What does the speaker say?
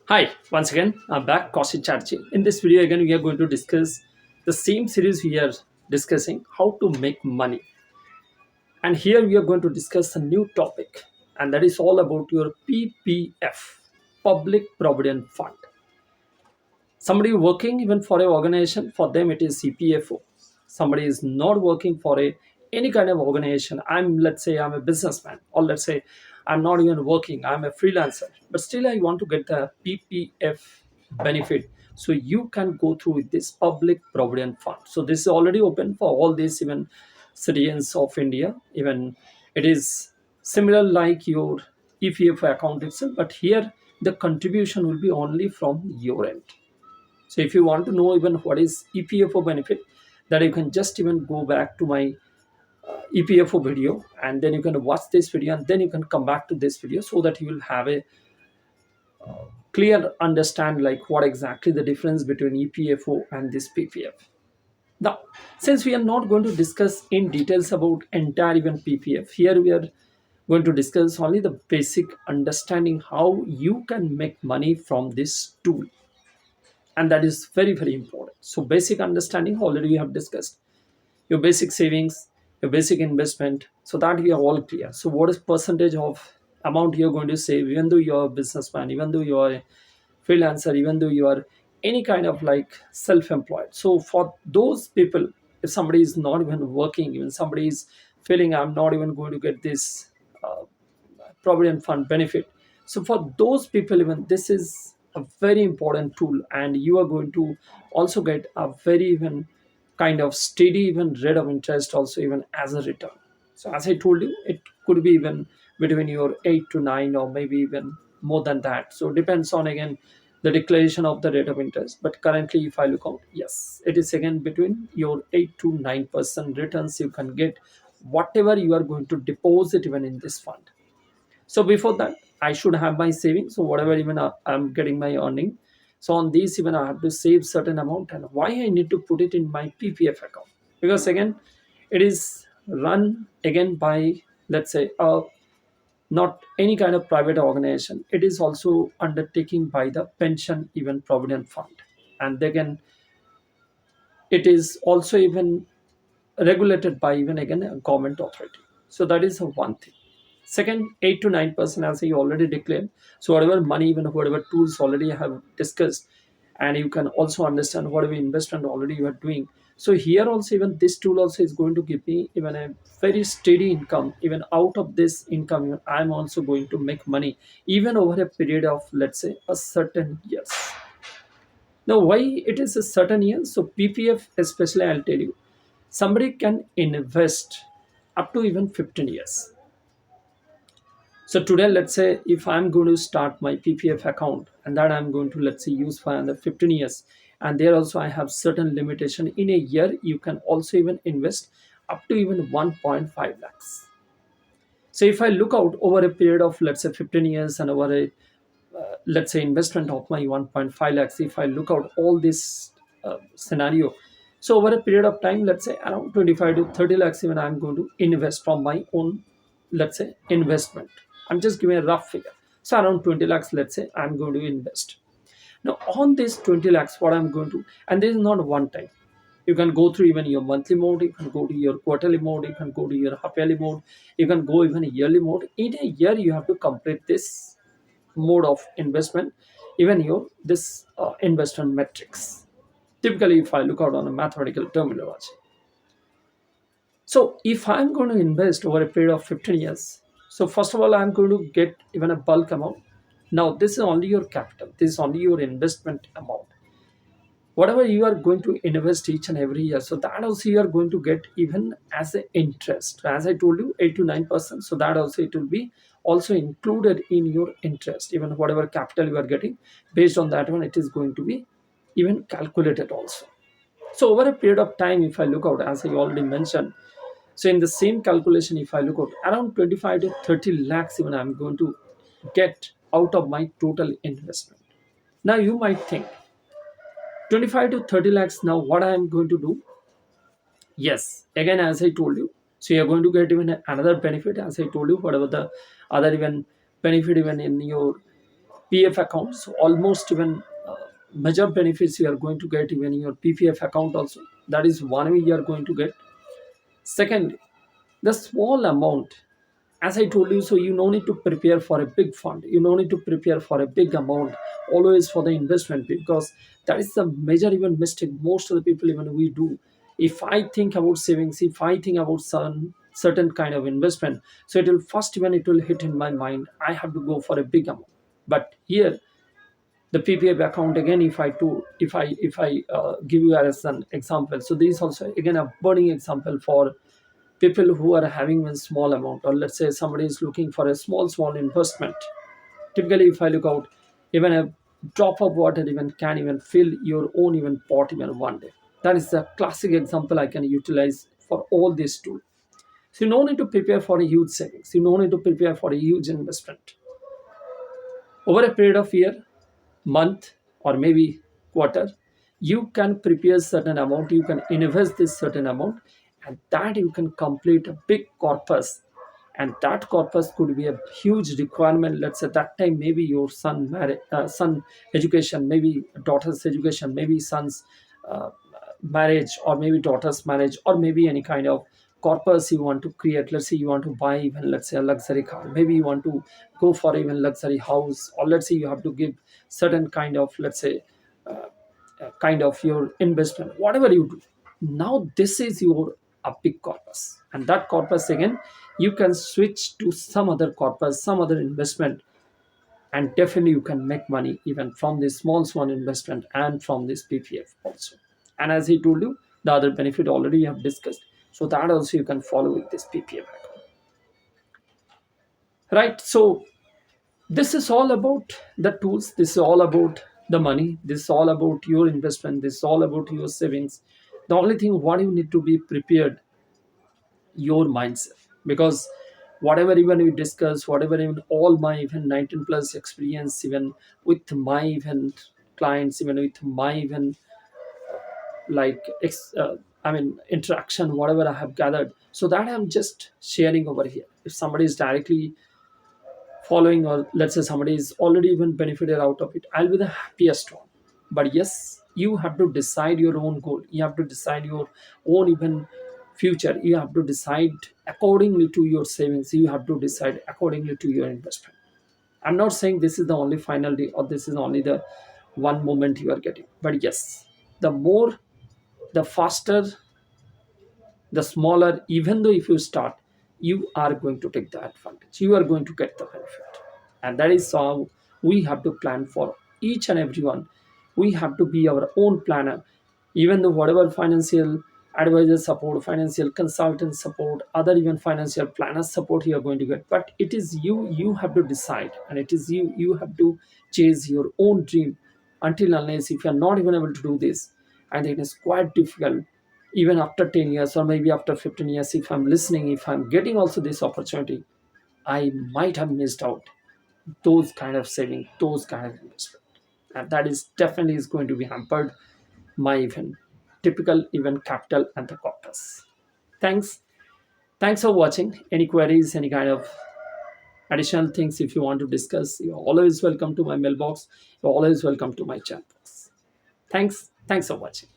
Hi, once again, I'm back, Kaushik Chatterjee. In this video, again, we are going to discuss the same series we are discussing how to make money. And here we are going to discuss a new topic, and that is all about your PPF, Public Provident Fund. Somebody working even for an organization, for them it is CPFO. Somebody is not working for any kind of organization. Let's say I'm a businessman, or let's say I'm not even working, I'm a freelancer, but still I want to get the PPF benefit. So you can go through with this Public Provident Fund. So this is already open for all these even citizens of India. Even it is similar like your EPF account itself, but here the contribution will be only from your end. So if you want to know even what is EPFO benefit, that you can just even go back to my EPFO video, and then you can watch this video, and then you can come back to this video, so that you will have a clear understand like what exactly the difference between EPFO and this PPF. Now, since we are not going to discuss in details about entire even PPF, here we are going to discuss only the basic understanding how you can make money from this tool, and that is very important. So basic understanding already we have discussed, your basic savings, your basic investment, so that we are all clear. So what is percentage of amount you're going to save, even though you're a businessman, even though you are a freelancer, even though you are any kind of like self-employed. So for those people, if somebody is not even working, even somebody is feeling I'm not even going to get this uh, provident fund benefit, so for those people, even this is a very important tool, and you are going to also get a very even kind of steady even rate of interest also even as a return. So as I told you, it could be even between your 8 to 9, or maybe even more than that. So depends on again the declaration of the rate of interest, but currently if I look out, yes, it is again between your 8 to 9% returns you can get whatever you are going to deposit even in this fund. So before that, I should have my savings. So whatever even I'm getting my earning, so on these even I have to save certain amount. And why I need to put it in my PPF account? Because again, it is run again by, let's say, not any kind of private organization. It is also undertaking by the pension even provident fund, and again it is also even regulated by even again a government authority. So that is one thing. Second, 8 to 9%, as I already declared. So whatever money, even whatever tools already have discussed, and you can also understand whatever investment already you are doing. So here also, even this tool also is going to give me even a very steady income. Even out of this income, even I'm also going to make money even over a period of, let's say, a certain years. Now, why it is a certain year? So PPF, especially, I'll tell you, somebody can invest up to even 15 years. So today, let's say if I'm going to start my PPF account, and that I'm going to, let's say, use for another 15 years, and there also I have certain limitation. In a year, you can also even invest up to even 1.5 lakhs. So if I look out over a period of, let's say, 15 years, and over a let's say investment of my 1.5 lakhs, if I look out all this scenario, so over a period of time, let's say around 25 to 30 lakhs even I'm going to invest from my own, let's say, investment. I'm just giving a rough figure. So around 20 lakhs, let's say, I'm going to invest. Now on this 20 lakhs, what I'm going to, and this is not one time, you can go through even your monthly mode, you can go to your quarterly mode, you can go to your half yearly mode, you can go even a yearly mode. In a year, you have to complete this mode of investment, even your this investment metrics. Typically, if I look out on a mathematical terminology, so if I'm going to invest over a period of 15 years, so first of all, I'm going to get even a bulk amount. Now this is only your capital, this is only your investment amount, whatever you are going to invest each and every year. So that also you are going to get even as an interest, as I told you, 8 to 9%. So that also it will be also included in your interest, even whatever capital you are getting. Based on that one, it is going to be even calculated also. So over a period of time, if I look out, as I already mentioned, so in the same calculation, if I look out, around 25 to 30 lakhs even I'm going to get out of my total investment. Now you might think, 25 to 30 lakhs, now what I am going to do? Yes, again, as I told you, so you're going to get even another benefit. As I told you, whatever the other even benefit even in your PF account. So almost even major benefits you are going to get even in your PPF account also. That is one way you are going to get. Second, the small amount, as I told you, so you no need to prepare for a big fund, you no need to prepare for a big amount always for the investment, because that is the major even mistake most of the people even we do. If I think about savings, if I think about some certain kind of investment, so it will first even it will hit in my mind, I have to go for a big amount. But here the PPF account again, if I give you as an example, so this is also again a burning example for people who are having a small amount, or let's say somebody is looking for a small investment. Typically, if I look out, even a drop of water even can even fill your own even pot even one day. That is the classic example I can utilize for all these tools. So you no need to prepare for a huge savings, you no need to prepare for a huge investment. Over a period of year, month, or maybe quarter, you can prepare certain amount, you can invest this certain amount, and that you can complete a big corpus. And that corpus could be a huge requirement. Let's say that time maybe your son education, maybe daughter's education, maybe son's uh, marriage, or maybe daughter's marriage, or maybe any kind of corpus you want to create. Let's say you want to buy even, let's say, a luxury car, maybe you want to go for even luxury house, or let's say you have to give certain kind of, let's say, uh, kind of your investment, whatever you do. Now this is your a big corpus, and that corpus again you can switch to some other corpus, some other investment, and definitely you can make money even from this small investment and from this PPF also. And as he told you, the other benefit already you have discussed, so that also you can follow with this PPF account, right? So this is all about the tools, this is all about the money, this is all about your investment, this is all about your savings. The only thing what you need to be prepared, your mindset. Because whatever even we discuss, whatever even all my even 19 plus experience, even with my even clients, even with my even like I mean interaction, whatever I have gathered, so that I'm just sharing over here. If somebody is directly following, or let's say somebody is already even benefited out of it, I'll be the happiest one. But yes, you have to decide your own goal, you have to decide your own even future, you have to decide accordingly to your savings, you have to decide accordingly to your investment. I'm not saying this is the only final day, or this is only the one moment you are getting, but yes, the more, the faster, the smaller, even though if you start, you are going to take the advantage, you are going to get the benefit. And that is how we have to plan for each and everyone. We have to be our own planner. Even though whatever financial advisor support, financial consultant support, other even financial planner support you are going to get, but it is you have to decide, and it is you have to chase your own dream. Until unless if you are not even able to do this, I think it is quite difficult. Even after 10 years, or maybe after 15 years, if I'm listening, if I'm getting also this opportunity, I might have missed out those kind of saving, those kind of investment. And that is definitely is going to be hampered my even typical even capital and the corpus. Thanks. Thanks for watching. Any queries, any kind of additional things if you want to discuss, you're always welcome to my mailbox. You're always welcome to my chat box. Thanks. Thanks for watching.